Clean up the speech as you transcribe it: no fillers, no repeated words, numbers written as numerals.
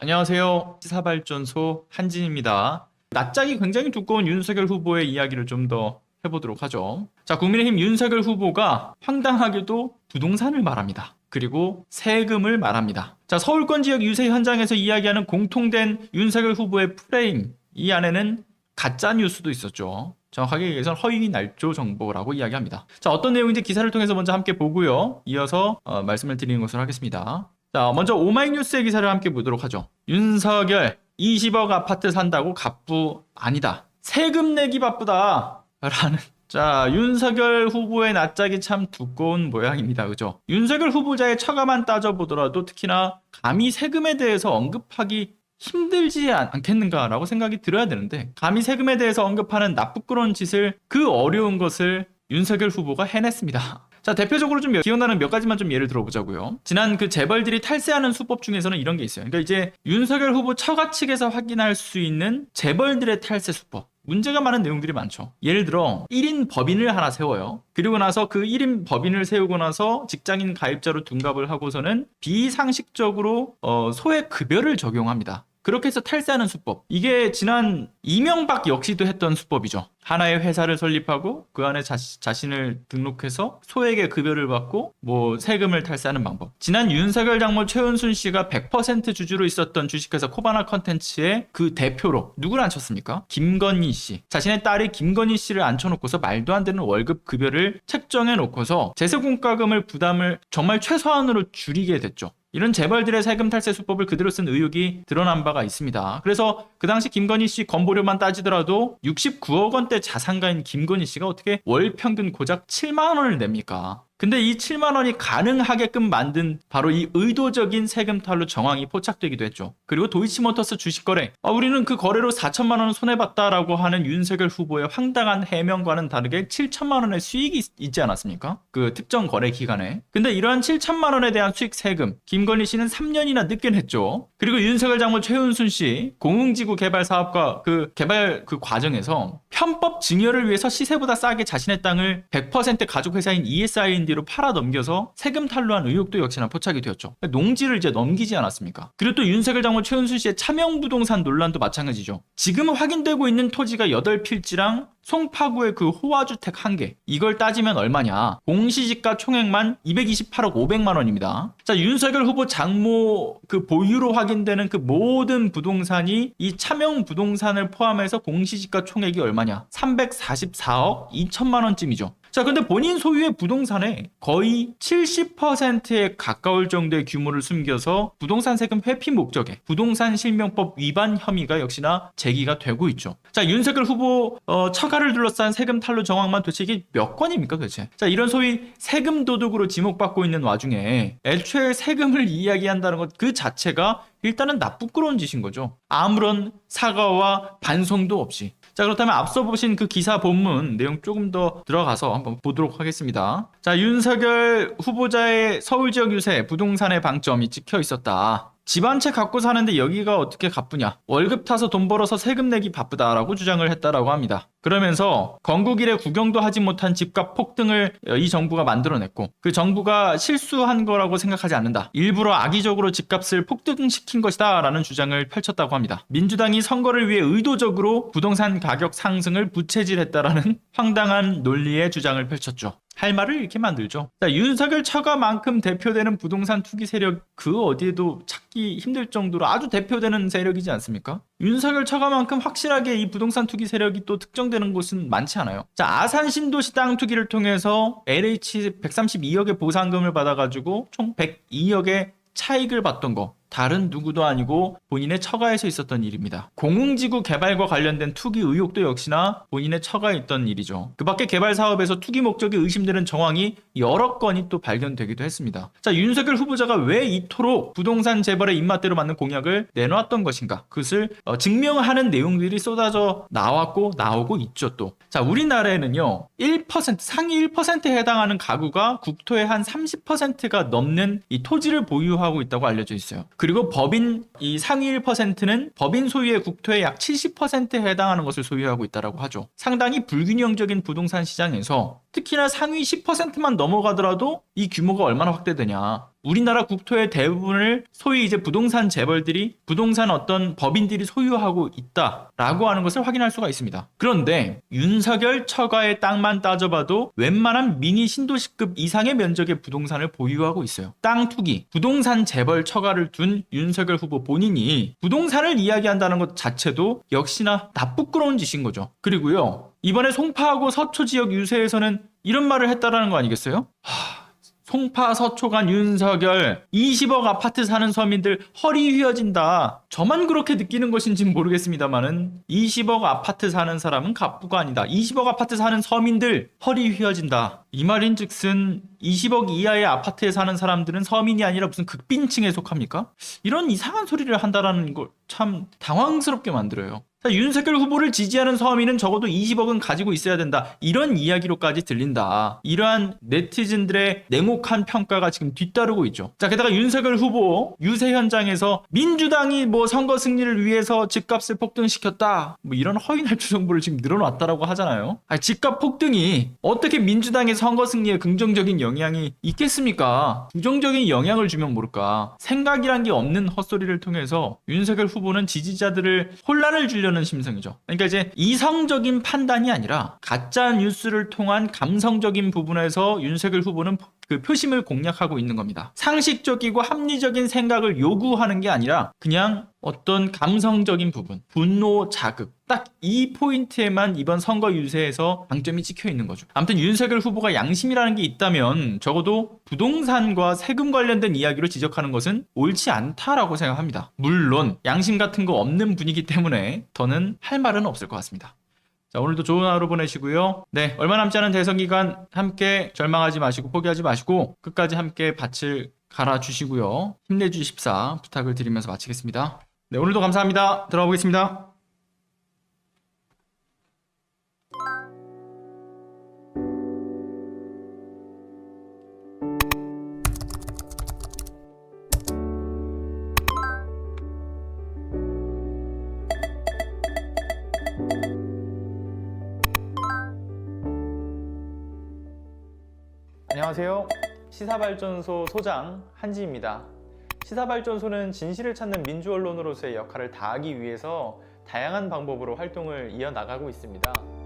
안녕하세요. 시사발전소 한진입니다. 낯짝이 굉장히 두꺼운 윤석열 후보의 이야기를 좀 더 해보도록 하죠. 자, 국민의힘 윤석열 후보가 황당하게도 부동산을 말합니다. 그리고 세금을 말합니다. 자, 서울권 지역 유세 현장에서 이야기하는 공통된 윤석열 후보의 프레임, 이 안에는 가짜 뉴스도 있었죠. 정확하게 얘기해서 허위 날조 정보라고 이야기합니다. 자, 어떤 내용인지 기사를 통해서 먼저 함께 보고요. 이어서 말씀을 드리는 것으로 하겠습니다. 자, 먼저 오마이뉴스의 기사를 함께 보도록 하죠. 윤석열 20억 아파트 산다고 갑부 아니다. 세금 내기 바쁘다. 라는. 자, 윤석열 후보의 낯짝이 참 두꺼운 모양입니다. 그죠? 윤석열 후보자의 처가만 따져보더라도 특히나 감히 세금에 대해서 언급하기 힘들지 않겠는가라고 생각이 들어야 되는데, 감히 세금에 대해서 언급하는 나쁘끄러운 짓을, 그 어려운 것을 윤석열 후보가 해냈습니다. 자, 대표적으로 좀 기억나는 몇 가지만 좀 예를 들어보자고요. 지난 그 재벌들이 탈세하는 수법 중에서는 이런 게 있어요. 그러니까 이제 윤석열 후보 처가 측에서 확인할 수 있는 재벌들의 탈세 수법. 문제가 많은 내용들이 많죠. 예를 들어 1인 법인을 하나 세워요. 그리고 나서 그 1인 법인을 세우고 나서 직장인 가입자로 둔갑을 하고서는 비상식적으로 소액 급여를 적용합니다. 그렇게 해서 탈세하는 수법. 이게 지난 이명박 역시도 했던 수법이죠. 하나의 회사를 설립하고 그 안에 자신을 등록해서 소액의 급여를 받고 뭐 세금을 탈세하는 방법. 지난 윤석열 장모 최은순 씨가 100% 주주로 있었던 주식회사 코바나 컨텐츠의 그 대표로 누구를 앉혔습니까? 김건희 씨. 자신의 딸이 김건희 씨를 앉혀놓고서 말도 안 되는 월급 급여를 책정해 놓고서 제세공과금을 부담을 정말 최소한으로 줄이게 됐죠. 이런 재벌들의 세금 탈세 수법을 그대로 쓴 의혹이 드러난 바가 있습니다. 그래서 그 당시 김건희 씨 건보료만 따지더라도 69억 원대 자산가인 김건희 씨가 어떻게 월 평균 고작 7만 원을 냅니까? 근데 이 7만 원이 가능하게끔 만든 바로 이 의도적인 세금 탈루 정황이 포착되기도 했죠. 그리고 도이치모터스 주식 거래. 우리는 그 거래로 4천만 원을 손해봤다라고 하는 윤석열 후보의 황당한 해명과는 다르게 7천만 원의 수익이 있지 않았습니까? 그 특정 거래 기간에. 근데 이러한 7천만 원에 대한 수익 세금, 김건희 씨는 3년이나 늦게 냈죠. 그리고 윤석열 장모 최은순 씨 공흥지구 개발 사업과 그 개발 그 과정에서 편법 증여를 위해서 시세보다 싸게 자신의 땅을 100% 가족회사인 ESIND로 팔아 넘겨서 세금 탈루한 의혹도 역시나 포착이 되었죠. 농지를 이제 넘기지 않았습니까? 그리고 또 윤석열 장모 최은순 씨의 차명부동산 논란도 마찬가지죠. 지금 확인되고 있는 토지가 8필지랑 송파구의 그 호화주택 1개. 이걸 따지면 얼마냐? 공시지가 총액만 228억 500만 원입니다. 자, 윤석열 후보 장모 그 보유로 확인되는 그 모든 부동산이 이 차명 부동산을 포함해서 공시지가 총액이 얼마냐? 344억 2천만 원쯤이죠. 자, 근데 본인 소유의 부동산에 거의 70%에 가까울 정도의 규모를 숨겨서 부동산 세금 회피 목적에 부동산 실명법 위반 혐의가 역시나 제기가 되고 있죠. 자, 윤석열 후보 처가를 둘러싼 세금 탈루 정황만 도대체 이게 몇 건입니까 도대체? 자, 이런 소위 세금 도둑으로 지목받고 있는 와중에 애초에 세금을 이야기한다는 것 그 자체가 일단은 나쁘끄러운 짓인 거죠. 아무런 사과와 반성도 없이. 자, 그렇다면 앞서 보신 그 기사 본문 내용 조금 더 들어가서 한번 보도록 하겠습니다. 자, 윤석열 후보자의 서울 지역 유세 부동산의 방점이 찍혀 있었다. 집 한 채 갖고 사는데 여기가 어떻게 가쁘냐? 월급 타서 돈 벌어서 세금 내기 바쁘다라고 주장을 했다라고 합니다. 그러면서 건국 이래 구경도 하지 못한 집값 폭등을 이 정부가 만들어냈고 그 정부가 실수한 거라고 생각하지 않는다. 일부러 악의적으로 집값을 폭등시킨 것이다 라는 주장을 펼쳤다고 합니다. 민주당이 선거를 위해 의도적으로 부동산 가격 상승을 부채질했다라는 황당한 논리의 주장을 펼쳤죠. 할 말을 이렇게 만들죠. 자, 윤석열 처가만큼 대표되는 부동산 투기 세력 그 어디에도 찾기 힘들 정도로 아주 대표되는 세력이지 않습니까? 윤석열 처가만큼 확실하게 이 부동산 투기 세력이 또 특정되는 곳은 많지 않아요. 자, 아산 신도시 땅 투기를 통해서 LH 132억의 보상금을 받아가지고 총 102억의 차익을 봤던 거. 다른 누구도 아니고 본인의 처가에서 있었던 일입니다. 공흥지구 개발과 관련된 투기 의혹도 역시나 본인의 처가에 있던 일이죠. 그 밖에 개발 사업에서 투기 목적이 의심되는 정황이 여러 건이 또 발견되기도 했습니다. 자, 윤석열 후보자가 왜 이토록 부동산 재벌의 입맛대로 맞는 공약을 내놓았던 것인가? 그것을 증명하는 내용들이 쏟아져 나왔고 나오고 있죠 또. 자, 우리나라에는요 1% 상위 1%에 해당하는 가구가 국토의 한 30%가 넘는 이 토지를 보유하고 있다고 알려져 있어요. 그리고 법인 이 상위 1%는 법인 소유의 국토의 약 70%에 해당하는 것을 소유하고 있다고 하죠. 상당히 불균형적인 부동산 시장에서 특히나 상위 10%만 넘어가더라도 이 규모가 얼마나 확대되냐. 우리나라 국토의 대부분을 소위 이제 부동산 재벌들이 부동산 어떤 법인들이 소유하고 있다라고 하는 것을 확인할 수가 있습니다. 그런데 윤석열 처가의 땅만 따져봐도 웬만한 미니 신도시급 이상의 면적의 부동산을 보유하고 있어요. 땅 투기, 부동산 재벌 처가를 둔 윤석열 후보 본인이 부동산을 이야기한다는 것 자체도 역시나 나쁘끄러운 짓인 거죠. 그리고요, 이번에 송파하고 서초 지역 유세에서는 이런 말을 했다라는 거 아니겠어요? 송파 서초 간 윤석열 20억 아파트 사는 서민들 허리 휘어진다. 저만 그렇게 느끼는 것인지는 모르겠습니다만은 20억 아파트 사는 사람은 갑부가 아니다. 20억 아파트 사는 서민들 허리 휘어진다. 이 말인즉슨 20억 이하의 아파트에 사는 사람들은 서민이 아니라 무슨 극빈층에 속합니까? 이런 이상한 소리를 한다라는 걸 참 당황스럽게 만들어요. 자, 윤석열 후보를 지지하는 서민은 적어도 20억은 가지고 있어야 된다. 이런 이야기로까지 들린다. 이러한 네티즌들의 냉혹한 평가가 지금 뒤따르고 있죠. 자, 게다가 윤석열 후보 유세 현장에서 민주당이 뭐 선거 승리를 위해서 집값을 폭등시켰다. 뭐 이런 허위 날조 정보를 지금 늘어놨다라고 하잖아요. 집값 폭등이 어떻게 민주당의 선거 승리에 긍정적인 영향이 있겠습니까? 부정적인 영향을 주면 모를까. 생각이란 게 없는 헛소리를 통해서 윤석열 후보는 지지자들을 혼란을 주려는 심성이죠. 그러니까 이제 이성적인 판단이 아니라 가짜 뉴스를 통한 감성적인 부분에서 윤석열 후보는 그 표심을 공략하고 있는 겁니다. 상식적이고 합리적인 생각을 요구하는 게 아니라 그냥 어떤 감성적인 부분, 분노 자극, 딱 이 포인트에만 이번 선거 유세에서 방점이 찍혀 있는 거죠. 아무튼 윤석열 후보가 양심이라는 게 있다면 적어도 부동산과 세금 관련된 이야기로 지적하는 것은 옳지 않다라고 생각합니다. 물론 양심 같은 거 없는 분이기 때문에 더는 할 말은 없을 것 같습니다. 자, 오늘도 좋은 하루 보내시고요. 네, 얼마 남지 않은 대선 기간 함께 절망하지 마시고 포기하지 마시고 끝까지 함께 밭을 갈아주시고요. 힘내주십사 부탁을 드리면서 마치겠습니다. 네, 오늘도 감사합니다. 들어가 보겠습니다. 안녕하세요. 시사발전소 소장 한지입니다. 시사발전소는 진실을 찾는 민주언론으로서의 역할을 다하기 위해서 다양한 방법으로 활동을 이어나가고 있습니다.